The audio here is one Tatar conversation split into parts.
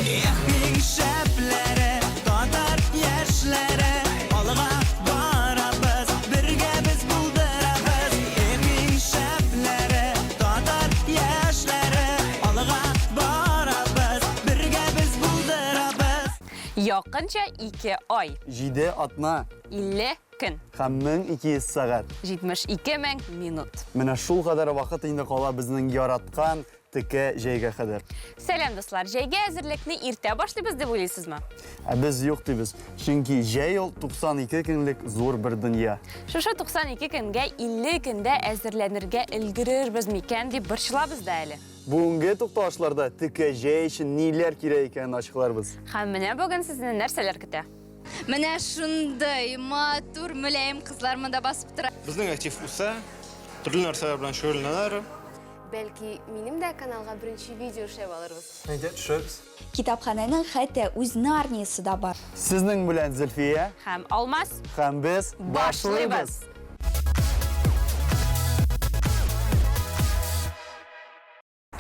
Ehning şəpləri, qatar yaşları, alğa barabız, birgə biz buldurabız. Ehning şəpləri, qatar yaşları, alğa barabız, birgə biz buldurabız. Yakınca 2 ay. Jide atma. 50 gün. Хамның 200 сағат. 72.000 minut. Менә шул кадәр вакыт инде кала безнең яраткан текә җәйгә кадәр. Selam dostlar. Җәйгә әзерлекне иртә башлыйбыз дип уйлыйсызмы? Без юк дибез. Чөнки җәй ул 92 көнлек зур бер дөнья. Шушы 92 көнгә 50 көндә әзерләнергә өлгерербез микән дип борчылабыз да әле. Бүгенге тукташларда текә җәй өчен ниләр кирәк икәнен ачыкларбыз. Һәм менә бүген сезне нәрсәләр көтә? Менә шундай матур мөлаем кызлар монда басып тора. Безнең актив үсә, төрле нәрсәләр белән шөгыльләнәләр. Бәлки, минем дә каналга беренче видео эшләп алырбыз. Әйдә, төшәбез. Китапхананың хәтта үз нарниясы да бар. Сезнең белән Зөлфия Һәм Алмаз һәм без башлыйбыз.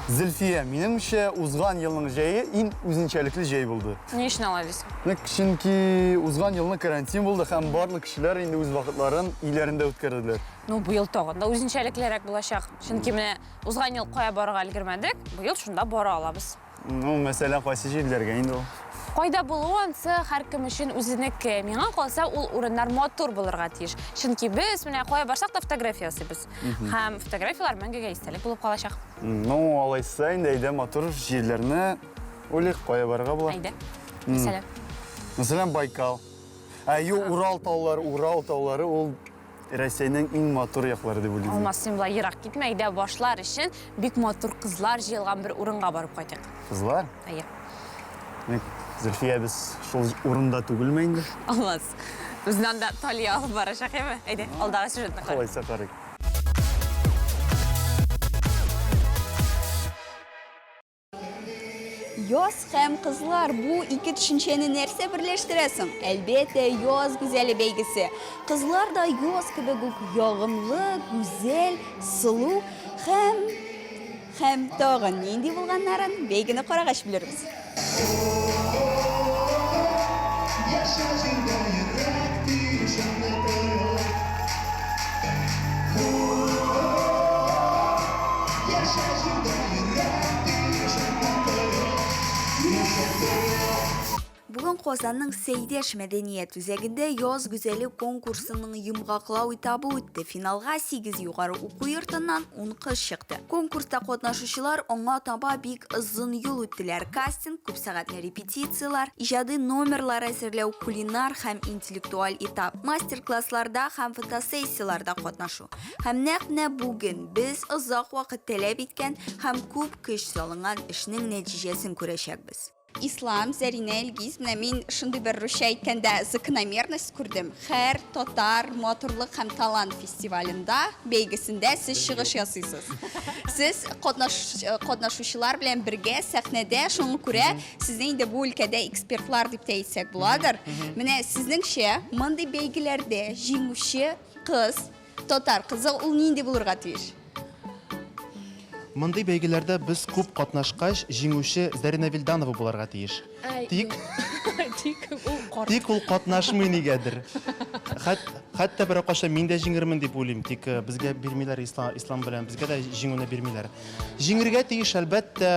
Зөлфия, минемчә, узган елның җәе иң үзенчәлекле җәй булды. Ни өчен алай дисең? Чөнки узган елны карантин булды һәм барлык кешеләр инде үз вакытларын өйләрендә үткәрделәр. Ну, бу ел тагын да үзенчәлеклерәк булачак. Чөнки менә узган ел кая барырга өлгермәдек, бу ел шунда бара алабыз. Ну, мәсәлән, кайсы җирләргә инде ул? Кайда булуынсы һәркем өчен үзенеке. Миңа калса, ул урыннар матур булырга тиеш. Чөнки без менә кая барсак та фотография ясыйбыз. Һәм фотографиялар мәңгегә истәлек булып калачак. Ну, алайса инде әйдә матур җирләрне үлек кая барырга була. Әйдә. Мәсәлән, Мәсәлән, Байкал. Урал таулары ул Россиянең иң матур яклары дип уйлыйм. Алмаз, син болай ерак китмә, әйдә башлар өчен бик матур кызлар җыелган бер урынга барып кайтыйк. Кызлар, Әйе. Зөлфия, без шул урында түгелме инде? Алмаз. Безнән дә Талия алып барачак, әйме? Әйдә, алдагы сюжетны кара. Алайса карыйк. Яз һәм кызлар бу ике төшенчәне нәрсә берләштерәсең? Әлбәттә, яз гүзәле бәйгесе. Кызлар да яз кебек үк ягымлы, гүзәл, сылу һәм тагын нинди булганнарын бәйгене карагач белербез. Бүген Казанның Сейдеш мәдәният үзәгендә яз гүзәле конкурсының йомгаклау этабы үтте. Финалга 8 югары уку йортыннан 10 кыз чыкты. Конкурста катнашучылар аңа таба бик озын юл үттеләр. Кастинг, күп сәгатьле репетициялар, иҗади номерлар әзерләү, кулинар һәм интеллектуаль этап, мастер-классларда һәм фотосессияларда катнашу. Һәм нәкъ бүген без озак вакыт таләп иткән һәм күп көч салынган эшнең нәтиҗәсен күрәчәкбез. Ислам, Зарина, Элгиз, менә мин шундый бер русча әйткәндә закономерность күрдем. Һәр татар матурлык һәм талант фестивалендә, бәйгесендә сез чыгыш ясыйсыз. Сез катнашучылар белән бергә сәхнәдә, шуңа күрә сезне инде бу өлкәдә экспертлар дип әйтсәк буладыр. Менә сезнеңчә, мондый бәйгеләрдә җиңүче кыз, татар кызы ул нинди булырга тиеш? Мондый бәйгеләрдә без күп катнашкач, җиңүче Зарина Вилданова буларга тиеш. Тик ул катнашмый нигәдер. Хәтта бер кашта мин дә җиңермен дип уйлыйм, тик безгә бирмиләр ислам белән, безгә дә җиңүне бирмиләр. Җиңергә тиеш әлбәттә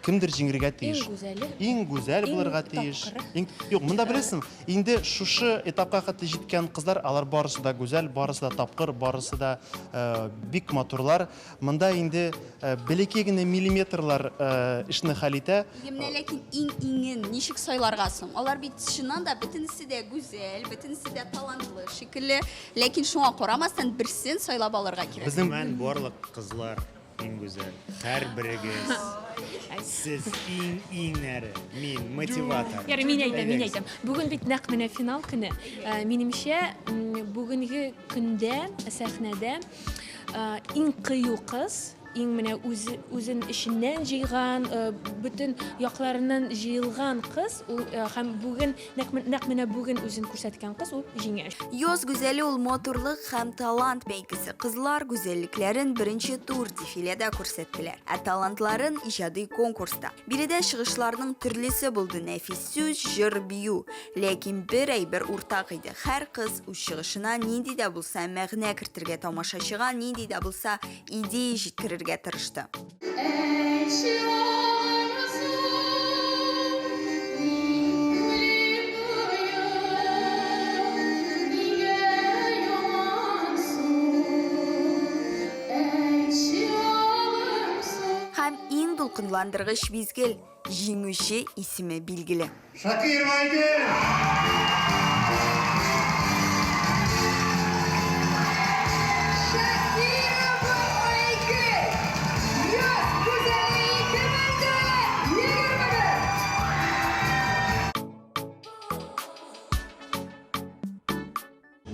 кемдер җиңергә тиеш. Иң гүзәл булырга тиеш. Юк, монда беләсең, инде шушы этапка хәтта җиткән кызлар, алар барысы да гүзәл, барысы да тапкыр, барысы да бик матурлар. Монда инде бәләкәй генә миллиметрлар эшне хәл итә. Ләкин иң ничек сайларга соң? Алар бит чыннан да бөтенесе дә гүзәл, бөтенесе дә талантлы, шикелле. Ләкин шуңа карамастан берсен сайлап алырга кирәк. Безнең барлык кызлар иң гүзәл. Һәр берегез. Сез иңнәре, мин мотиватор. Ярый, мин әйтәм. Бүген бит нәкъ менә финал көне. Минемчә, бүгенге көндә сәхнәдә иң кыю кыз иң менә үзен эченнән җыйган, бөтен якларыннан җыелган кыз, ул һәм бүген нәкъ менә бүген үзен күрсәткән кыз ул җиңә. Йоз гүзәле ул матурлык һәм талант бәйгесе. Кызлар гүзәллекләрен беренче тур дефиледа күрсәттеләр. Ә талантларын иҗади конкурста. Биредә чыгышларның төрлесе булды: нәфис сүз, җыр, бию. Ләкин бер әйбер уртак иде. Һәр кыз үз чыгышына нинди дә булса мәгънә кертергә, тамашачыга нинди дә булса идея җиткерергә тырышты. Һәм иң дулкынландыргыч мизгел җиңүче исеме билгеле. Шакир Майгел!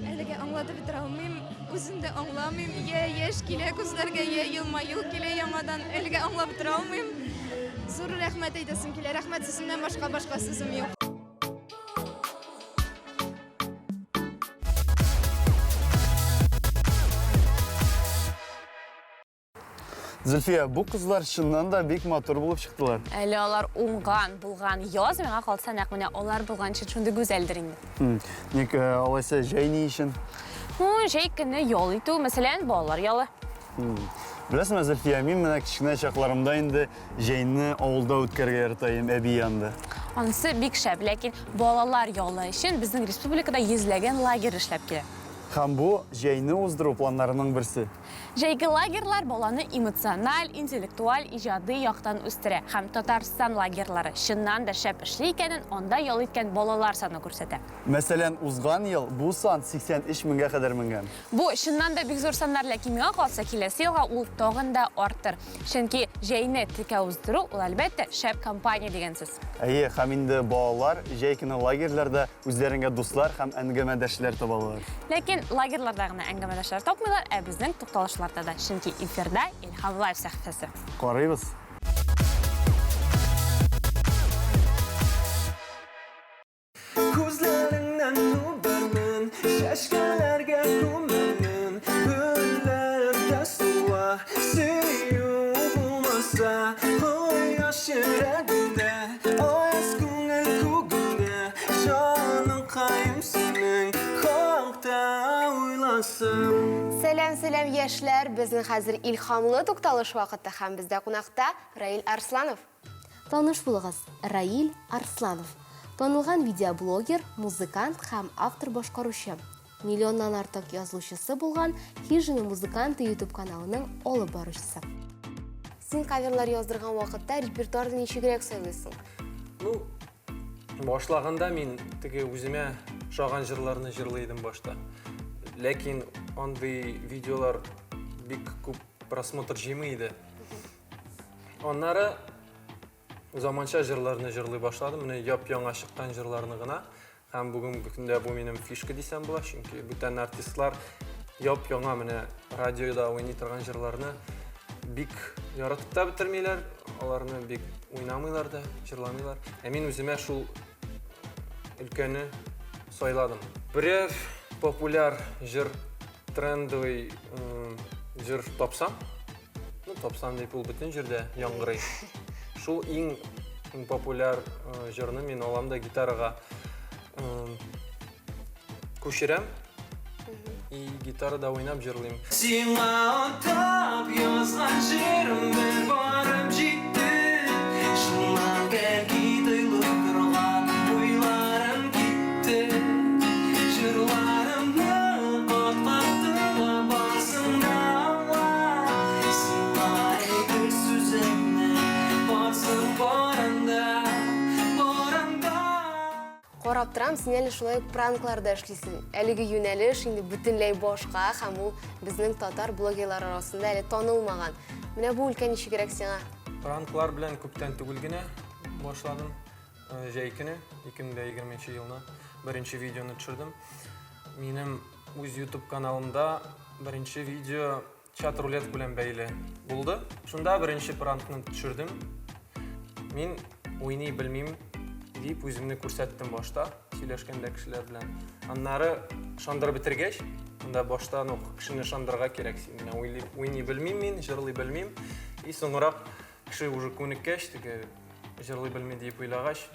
Әлегә аңлатып бетерә алмыйм, үзем дә аңламыйм. Я яшь килә күзләргә, я елмаю килә яңадан. Әлегә аңлап бетерә алмыйм. Зур рәхмәт әйтәсем килә. Рәхмәт сезнән башка сүзем юк. Зөлфия, бу кызлар чыннан да бик матур булып чыктылар. Әле алар уңган, булган, яз миңа калса нәкъ менә алар булганчы шундый гүзәлдер инде. Ник алайса җәй ни өчен? Җәй көне ял итү, мәсәлән, балалар ялы. Беләсеңме, Зөлфия, мин менә кичкенә чакларымда инде җәйне авылда үткәргә яратайм, әби янында. Анысы бик шәп, ләкин балалар ялы өчен безнең республикада йөзләгән лагерь эшләп килә. Һәм бу җәйне уздыру планнарының берсе. Җәйге лагерьлар баланы эмоциональ, интеллектуаль, иҗади яктан үстерә. Һәм Татарстан лагерьлары чыннан да шәп эшли икәнен анда ял иткән балалар саны күрсәтә. Мәсәлән, узган ел бу сан 83 меңгә кадәр менгән. Бу чыннан да бик зур саннар, ләкин миңа калса киләсе елга ул тагын да артыр. Чөнки җәйне текә уздыру ул әлбәттә шәп компания дигән сүз. Әйе, һәм инде балалар җәй көне лагерьләрдә үзләренә дуслар һәм әңгәмәдәшләр табалар. Ләкин лагерьларда гына әңгәмәдәшләр тапмыйлар, ә безнең тукталышларда да. Чөнки эфирда Илһам Лайв сәхифәсе. Карыйбыз. Күзләреңнән нурдармын, шашкаларга күмәрмен, гөлләргә суа, сөю булмаса, кояш йөрәгендә, аяз күңел күгендә, җаның каем синең, хакта уйласам. Сәлам яшьләр, безнең хәзер илһамлы тукталыш вакыты һәм бездә кунакта Раил Арсланов. Таныш булыгыз, Раил Арсланов. Танылган видеоблогер, музыкант һәм автор башкаручы. Миллионнан артык язылучысы булган Хижина музыканты YouTube каналының алып баручысы. Син каверлар яздырган вакытта репертуарды ничегрәк сайлыйсың? Башлаганда мин теге үземә шаган җырларны җырлыйдым башта. Ләкин андый видеолар бик күп просмотр җыймый иде. Аннары заманча җырларны җырлый башладым. Менә яп-яңа чыккан җырларны гына. Һәм бүгенге көндә бу минем фишка дисәм була, чөнки бүтән артистлар яп-яңа менә радиода уйный торган җырларны бик яратып та бетермиләр, аларны бик уйнамыйлар да, җырламыйлар. Ә мин үземә шул өлкәне сайладым. Берәр популяр җыр, трендовый җыр тапсам, тапсам дип ул бөтен җирдә яңгырый. Шул иң популяр җырны мин алам да гитарага күчерәм и гитарада уйнап җырлыйм. Сиңа атап язган җырым бер барып җитте, шуннан бәлки тыйлып торган уйларым китте, җырларымны катлаттыла басында аңла, сиңа әйтер сүземне барсын барында. Карап торам, син әле шулай пранкларда эшлисең. Әлеге юнәлеш инде бөтенләй башка һәм ул безнең татар блогерлар арасында әле танылмаган. Менә бу өлкә ничегрәк сиңа? Пранклар белән күптән түгел генә башладым. Җәй көне 2020 елны беренче видеоны төшердем. Минем үз YouTube каналымда беренче видео чат рулет белән бәйле булды. Шунда беренче прантны төшердем. Мин уйный белмим дип үземне күрсәттем башта, сөйләшкәндә кешеләр белән. Аннары шандырып бетергәч, анда баштан ук кешене шандырга кирәк. Мен уйный белмим мин, җырлый белмим. И соңрак кеше уже күнеккәч, теге җырлый белми дип уйлагач,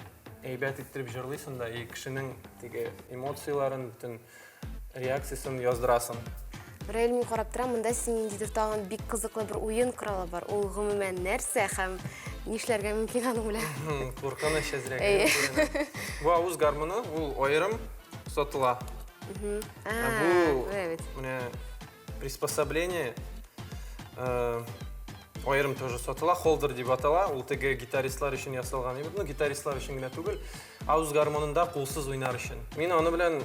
әйбәт иттереп җырлыйсың да, и кешенең теге эмоцияларын, бүтән реакциясын яздырасың. Раил, мин карап торам, монда синең диде тагын бик кызыклы бер уен коралы бар. Ул гомумән нәрсә һәм нишләргә мөмкин аның белән? Куркыныч әзрәк. Бу авыз гармоны, ул аерым сатыла. Бу менә приспособление аерым тоже сатыла, холдер дип атала. Ул теге гитаристлар өчен ясалган. Ну, гитаристлар өчен генә түгел, авыз гармонында кулсыз уйнар өчен. Мин аны белән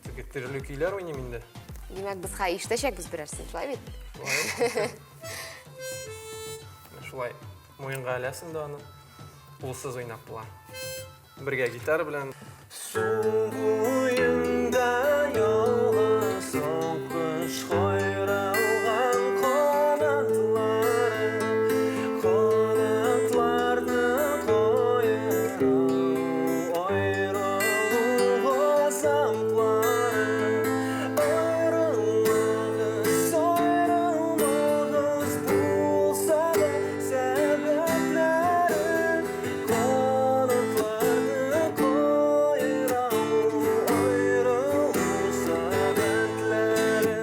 теге төрле көйләр уйныйм инде. Димәк, без хәй иштәчәкбез берәрсен, шулай бит? Шулай муенга аласың да аны кулсыз уйнап була. Бергә гитара белән. Суңгуенда ялгысың кыш хайралган канатлары, канатларны кайрау, айрылу газаплары, айрылмагыз, айрылмагыз булса да сәбәпләре, канатларны кайрау, айрылу сәбәпләре.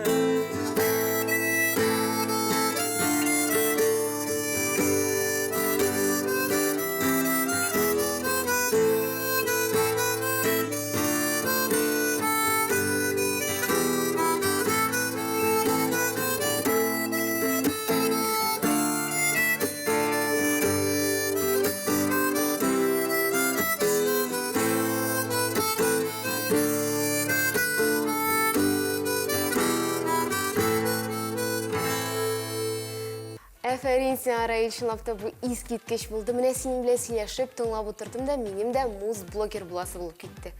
Әфәрин сиңа, Раил, чынлап та бу искиткеч булды. Менә синең белән сөйләшеп, тыңлап утырдым да, минем дә муз-блогер буласы булып китте.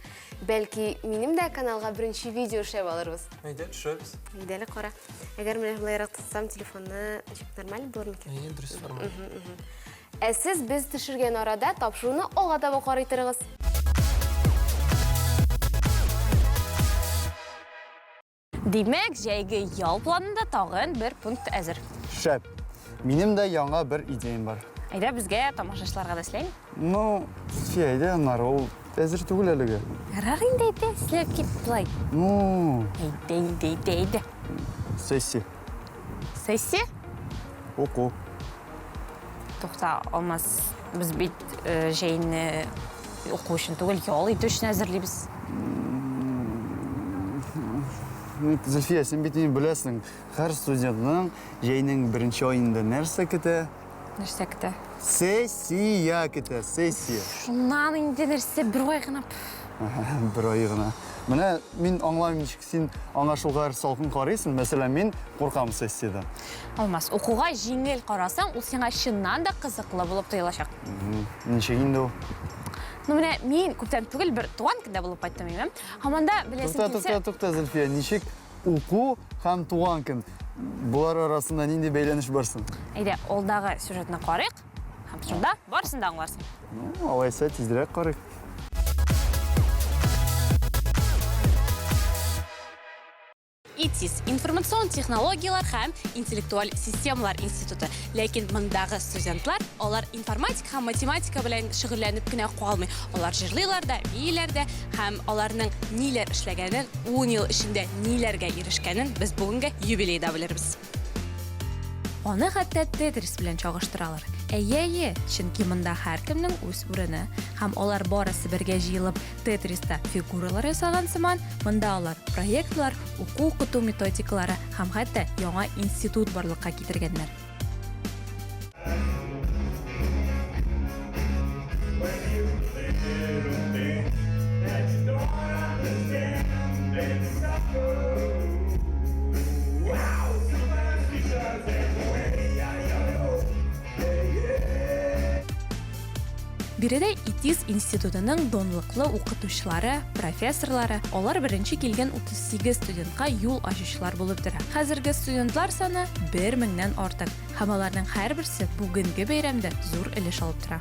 Бәлки, минем дә каналга беренче видео эшләп алырбыз. Әйдә, төшәбез. Әйдәле кара. Әгәр менә булайрак тотсам телефонны, нормаль булыр микән? Әйдә, дөрес формат. Ә сез без төшергән арада тапшыруны алга таба карый торыгыз. Димәк, җәйге ял планында тагын бер пункт әзер. Шәп. Минем дә яңа бер идеям бар. Әйдә безгә тамашачыларга да сөйләйм. Ну, әйдә, аннары ул әзер түгел әлегә. Ярар инде әйдә, сөйләп кит булай. Ну, Әйдә. сессия. Сессия? Уку. Тукта, алмас, без бит җәйне уку өчен түгел, ял итү өчен әзерлибез. Зөлфия, сен бит инде беләсең, һәр студентның җәйнең беренче аенда нәрсә көтә? Нәрсә көтә? Сессия көтә, сессия. Шуннан инде нәрсә бер ай гына. Бер ай гына. Менә мин аңлайм, ничек син аңа шулар салкын карыйсың. Мәсәлән, мин куркам сессиядан. Алмас, укуга җиңел карасаң, ул сиңа чыннан да кызыклы булып тоелачак. Ничек инде ул? Ну, менә мин күптән түгел бер туган көндә булып кайттым инде. Һаманда беләсең килсә... Туктта, Зөлфия, ничек уку һәм туган көн? Булар арасында нинди бәйләнеш барсын? Әйдә, олдагы сюжетны карыйк. Һәм шунда барысын да аңларсың. Ну, алайса тизрәк карыйк. ИТИС – информацион технологиялар һәм интеллектуаль системалар институты. Ләкин мондагы студентлар, алар информатика һәм математика белән шөгыльләнеп кенә калмый. Алар җырлыйлар да, бийләр дә һәм аларның ниләр эшләгәнен, 10 ел эчендә ниләргә ирешкәнен без бүгенге юбилейда белербез. Аны хәтта Тетрис белән чагыштыралар. Әйе, чөнки монда һәркемнең үз урыны һәм алар барысы бергә җыелып Тетриста фигуралар ясаган сыман, монда алар проектлар, уку-укыту методикалары һәм хәтта яңа институт барлыкка китергәннәр. Биредә ИТИС институтының донлыклы укытучылары, профессорлары, алар беренче килгән 38 студентка юл ачучылар булып тора. Хәзерге студентлар саны 1000-нән артык. Һәм аларның һәрберсе бүгенге бәйрәмдә зур өлеш алып тора.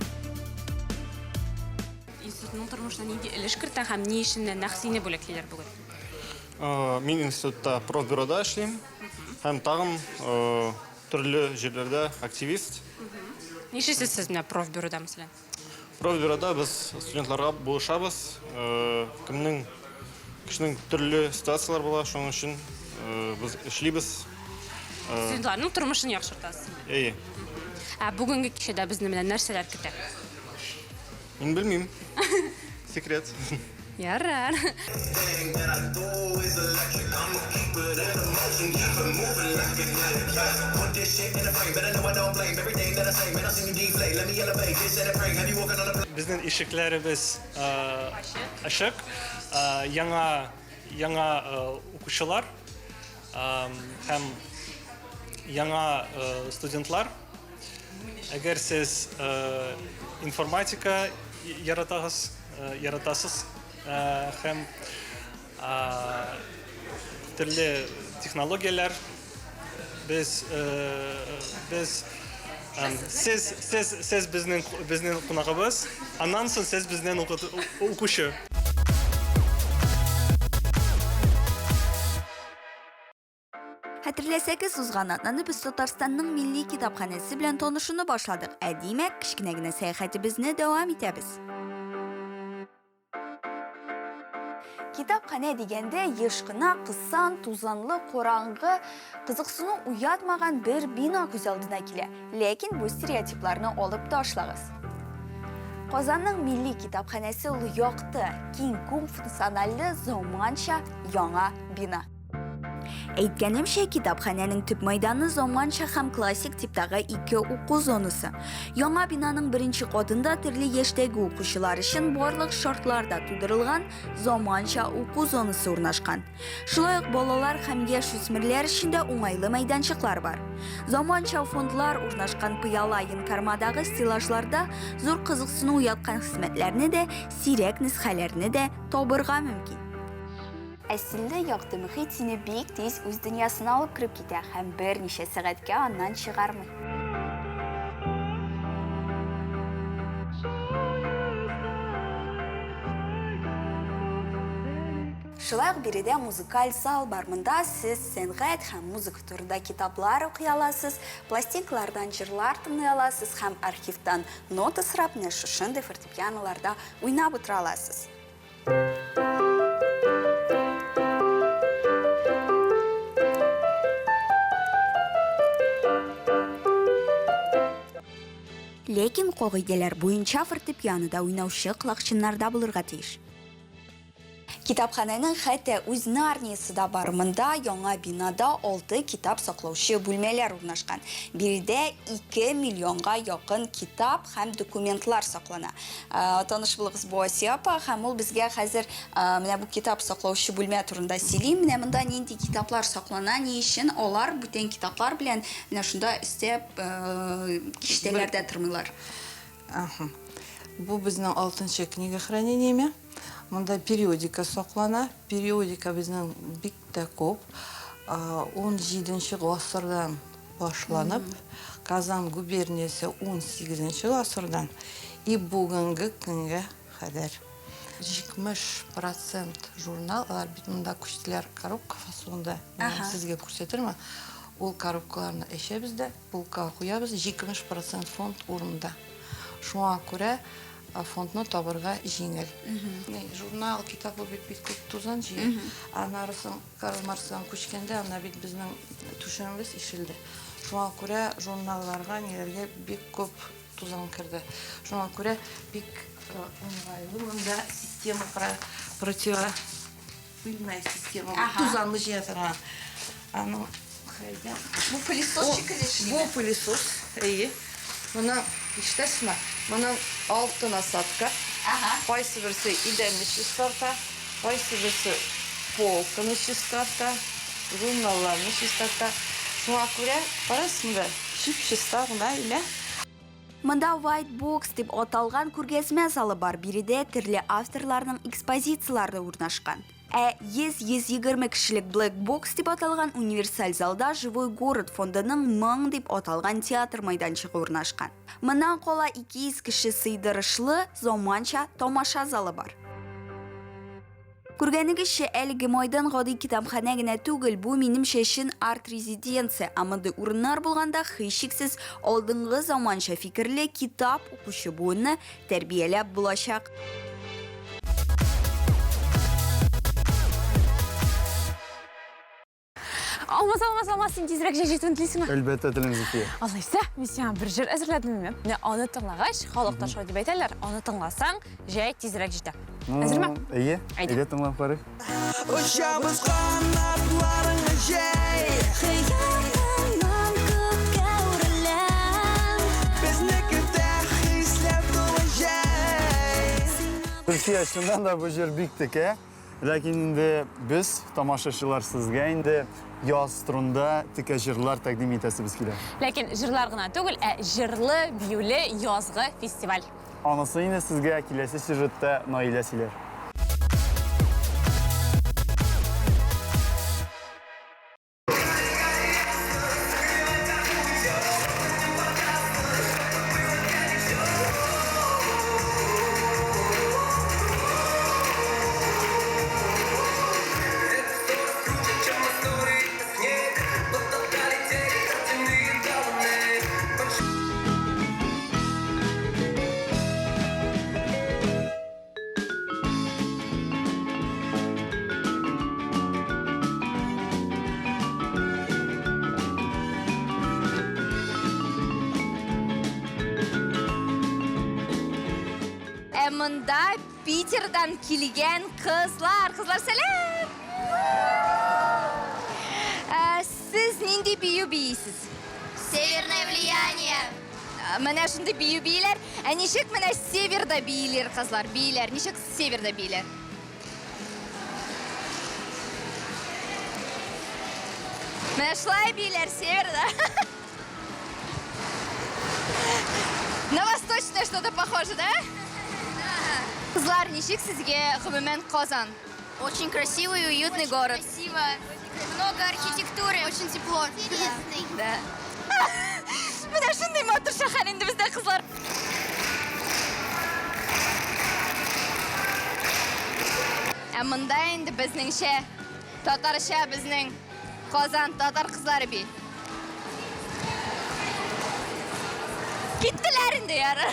Институтның тормышына нинди өлеш кертә һәм ни эшеннән нәхсине бүләклиләр бүген? Мин институтта профбюрода эшлим. Һәм тагын төрле җирләрдә активист. Нишесез сез менә профбюрода мәсәлән? Профбюрода без студентларга булышабыз. Кешенең төрле ситуациялар була, шуның өчен без эшлибез. Студентларның тормышын яхшыртасыз. Бүгенге кичәдә безне менә нәрсәләр көтә? Мин белмим. Секрет. Ярар. Безнең ишекләребез ачык. Яңа укучылар һәм яңа студентлар. Әгәр сез информатика яратасыз һәм төрле технологиялар сез безнең кунагыбыз, аннан соң сез безнең укучы. Хәтерләсәгез, узган атнаны без Татарстанның милли китапханәсе белән танышуны башладык. Димәк, кичкенә генә сәяхәтебезне дәвам итәбез. Китапханә дигәндә еш кына кысан, тузанлы, караңгы, кызыксыну уятмаган бер бина күз алдына килә. Ләкин бу стереотипларны алып ташлагыз. Казанның милли китапханәсе ул якты, киң, күп функциональлы, заманча яңа бина. Әйткәнемчә, китапханәнең төп мәйданы заманча һәм классик типтагы 2 уку зонасы. Яңа бинаның беренче катында төрле яшьтәге укучылар өчен барлык шартларда тудырылган заманча уку зонасы урнашкан. Шулай ук балалар һәм яшь-үсмерләр өчен дә уңайлы мәйданчыклар бар. Заманча фондлар урнашкан пыяла янкармадагы стеллажларда зур кызыксыну уяткан хезмәтләрне дә, сирәк нисхәләрне дә табырга мөмкин. Әсилдә якты мөхит сине бик тиз үз дөньясына алып кирип китә һәм берничә сәгатькә аннан чыгармый. Шулай ук биредә музыкаль зал бар. Монда сез сәнгать һәм музыка турында китаплар укый аласыз, пластинкалардан җырлар тыңлый аласыз һәм архивтан нота сорап, шушындый фортепианоларда уйнап утыра аласыз. Ләкин кагыйдәләр буенча фортепианода уйнаучы колакчыннарда булырга тиеш. Китапханәнең хәтта үз нарниясе да бар. Монда яңа бинада 6 китап саклаучы бүлмәләр урнашкан. Биредә 2 миллионга якын китап һәм документлар саклана. Таныш булыгыз бу Асиапа һәм ул безгә хәзер менә бу китап саклаучы бүлмә турында сөйли. Менә монда нинди китаплар саклана, ни өчен алар бүтән китаплар белән менә шунда өстәп киштәләрдә тормыйлар. Бу безнең 6-нчы книга хранениеме. Монда периодика саклана. Периодика безнең бик тә күп. 17-нче гасырдан башланып, Казан губерниясе 18-нче гасырдан и бүгенге көнгә кадәр 70% журналлар бит монда күчтеләр коробка фасонында. Сезгә күрсәтерме? Ул коробкаларны эчәбез дә, булка куябыз, 70% фонд урында. Шуңа күрә фондны табырга җиңел. Журнал, китап бит күп тузан җыя. Анарысын Карл Маркстан күчкәндә, ана бит безнең түшәмбез ишелде. Шуңа күрә журналларга ниләргә бик күп тузан керде. Шуңа күрә бик уңайлы монда система противопыльная система. Тузанны җыя торган. Аны бу пылесосчик или бу пылесос, Моның иштәсме? Моның алты насадка. Кайсы берсе идәнне чистарта, кайсы берсе полканы чистарта, журналларны чистарта. Шуңа күрә, барасыңда, чиста гына илә. Мында White Box деп аталған күргәзмә залы бар. Биредә төрле авторларның экспозициялары урнашкан. 120 кешелек Black Box деп аталган универсаль залда Живой город фондының 1000 деп аталган театр майданчыгы урнашкан. Моннан кала 200 кеше сыйдырышлы заманча тамаша залы бар. Күргәнегезчә, әлеге майдан гади китапханә генә түгел, бу минемчә өчен арт-резиденция. Амында урыннар булганда һичшиксез алдынгы заманча фикерле китап укучы буынны тәрбияләп булачак. Алмас, сен тезірек жетуін тілейсің ме? Әлбәттә телем Зөфия. Алайса, мен саған бір жыр әзірләдім ме? Міне, аны тыңлағаш, халықта шау деп айталар, аны тыңласаң, жай тезірек жеті. Әзір ме? Әйе, әйде тыңлап барайық. Ұшамыз қанаттарыңа жай Хыяныңнан күккә үреләм. Безнекедә хисләр тулы жай Зөфия, шуннан да бу җыр бик текә. Ләкин инде без тамашачылар сезгә инде яз турында текә җырлар тәкъдим итәсебез килә. Ләкин жырлар гына түгел, жырлы, биюле, язгы фестиваль. Анысы инде сезгә киләсе сюжетта Наилә сөйләр. Мында Питердан килгән кызлар. Кызлар, сәлам! Сез нинди бию бийсез? Северное влияние. Менә шундый бию бийләр. Ничек менә северда бийләр кызлар? Бийләр. Ничек северда бийләр? Менә шулай бийләр северда. На восточное что-то похоже, да? Кызлар, ничек сезгә гомумән Казан? Очень красивый и уютный город. Красиво. Много архитектуры. Очень тепло. Интересный. Да. Менә шундый матур шәһәр инде бездә, кызлар. Монда инде безнеңчә татарча безнең Казан татар кызлары бий. Киттеләр инде яры.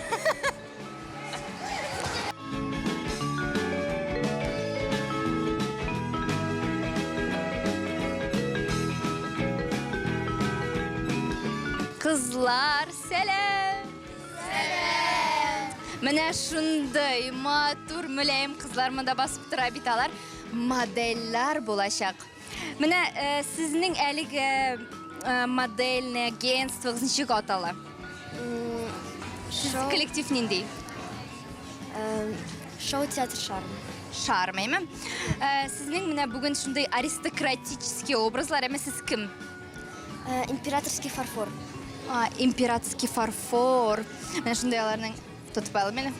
Кызлар, сәлам! Сәлам! Менә шундый матур мөләем кызлар монда басып тора бит алар. Модельләр булачак. Менә сезнең әлеге модельне агентствогыз ничек атала? Коллектив нинди? Шоу театр шарм. Шарм, әйме? Сезнең менә бүген шундый аристократический образлар, әмма сез кем? Императорский фарфор. Императорский фарфор. Менә шундый аларның тотып алып менә.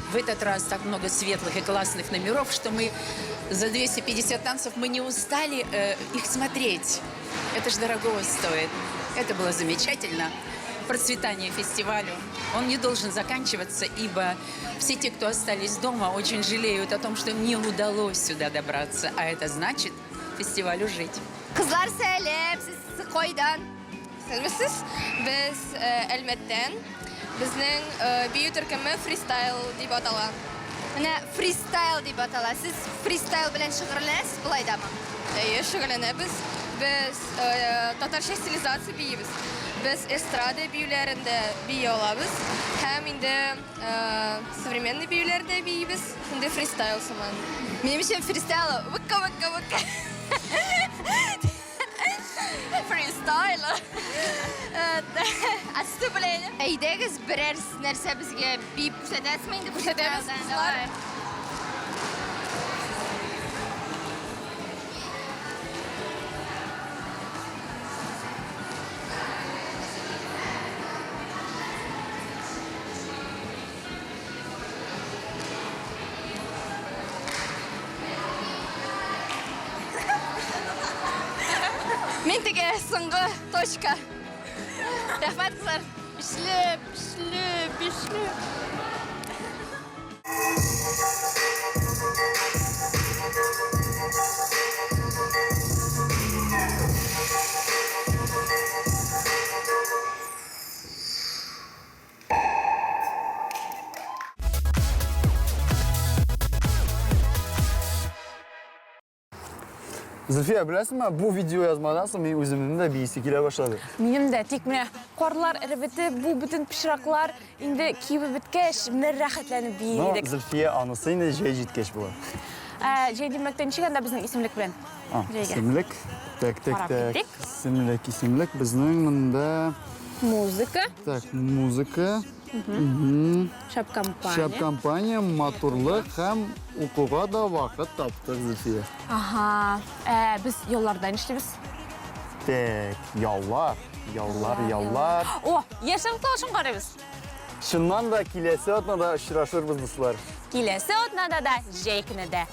В этот раз так много светлых и классных номеров, что мы за 250 танцев мы не устали их смотреть. Это ж дорогого стоит. Это было замечательно. Процветание фестивалю. Он не должен заканчиваться, ибо все те, кто остались дома, очень жалеют о том, что им не удалось сюда добраться. А это значит фестивалю жить. Кызлар, сәлем, сез кайдан? Сәлемсез? Без Әлмәттән. Безнең бию төркеме фристайл дип атала. Менә фристайл дип атала. Сез фристайл белән шөгыльләнәсез булай дамы? Шөгыльләнәбез. Без татарча стилизация биебез. Без эстрада биюләрендә бия алабыз. Һәм инде современный биюләрдә биебез. Инде фристайл сыман. Минем өчен фристайл выкка. Фристайл. Отступление. Әйдәгез берәр нәрсә безгә бип күрсәтәсезме инде? Күрсәтәбез, кызлар. Мен теге соңгы точка. Рәхмәт кызлар. Бишле. Зульфия, білесің ма, bu video yazmadan sonra benim özümün de bir isi kile başladı. Менің де тек міне қорлар ірібіті, бұл бүтін пішірақлар, енді кейбі біткеш, міне рәхетләніп No, бейдік. Zülfiye anısı yine жеткеш болады. Жай демектен чиганда біздің исемлік білен. İsimlik, tek. Қарап кеттік. İsimlik. Bizning mında Музыка, muzika, шап компания. şap kampanya, motorluk hem okuğa da vakit taptık Zülfiye. Aha, biz yollardan işlemiz. Tek, yollar. О, ешің толшын қарайбыз. Şundan da kilesi atına da ұшырашырбыз dostlar. Келесі отнада да, жейкіні де.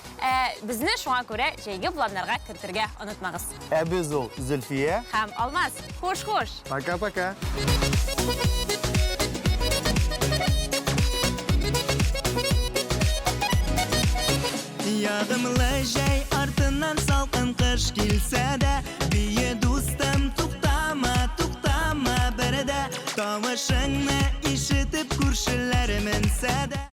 Бізні шуңа көре жейгі планларға кіртірге ұнытмағыз. Biz ol Zülfiye. Хам Алмаз, хош. Пока. Yağımlı jay артынан салқын қыш келсе де, бие достым туқтама бірде, тавышыңны ишетіп көршілерім інсе де.